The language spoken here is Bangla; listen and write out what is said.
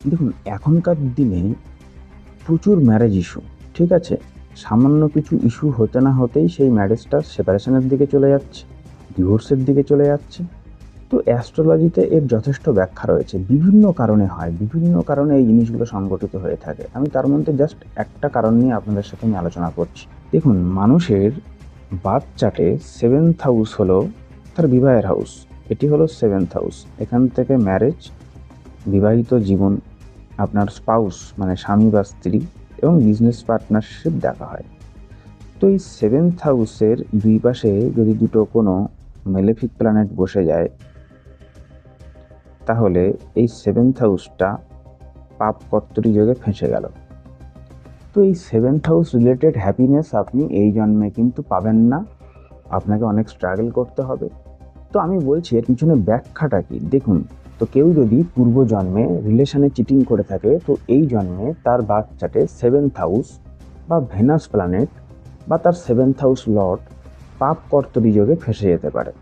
দেখুন, এখনকার দিনে প্রচুর ম্যারেজ ইস্যু, ঠিক আছে? সামান্য কিছু ইস্যু হতে না হতেই সেই ম্যারেজটা সেপারেশনের দিকে চলে যাচ্ছে, ডিভোর্সের দিকে চলে যাচ্ছে। তো অ্যাস্ট্রোলজিতে এর যথেষ্ট ব্যাখ্যা রয়েছে। বিভিন্ন কারণে হয়, বিভিন্ন কারণে এই জিনিসগুলো সংঘটিত হয়ে থাকে। আমি তার মধ্যে জাস্ট একটা কারণ নিয়ে আপনাদের সাথে আমি আলোচনা করছি। দেখুন, মানুষের বার্থ চার্টে 7th হাউস হলো তার বিবাহের হাউস। এটি হলো 7th হাউস। এখান থেকে ম্যারেজ, বিবাহিত জীবন, আপনার স্পাউস মানে স্বামী বা স্ত্রী এবং বিজনেস পার্টনারশিপ দেখা হয়। তো এই 7th হাউসের দুই পাশে যদি দুটো কোনো মেলেফিক প্ল্যানেট বসে যায়, তাহলে এই 7th হাউসটা পাপ কর্তরী যোগে ফেঁসে গেল। তো এই 7th হাউস রিলেটেড হ্যাপিনেস আপনি এই জন্মে কিন্তু পাবেন না, আপনাকে অনেক স্ট্রাগল করতে হবে। তো আমি বলছি এর পিছনে ব্যাখ্যাটা কি দেখুন। তো কেউ যদি পূর্বজন্মে রিলেশনে চিটিং করে থাকে, তো এই জন্মে তার বার্থ চার্টে 7th হাউস বা ভেনাস প্ল্যানেট বা তার 7th হাউস লর্ড পাপ কর্তরী যোগে ফেঁসে যেতে পারে।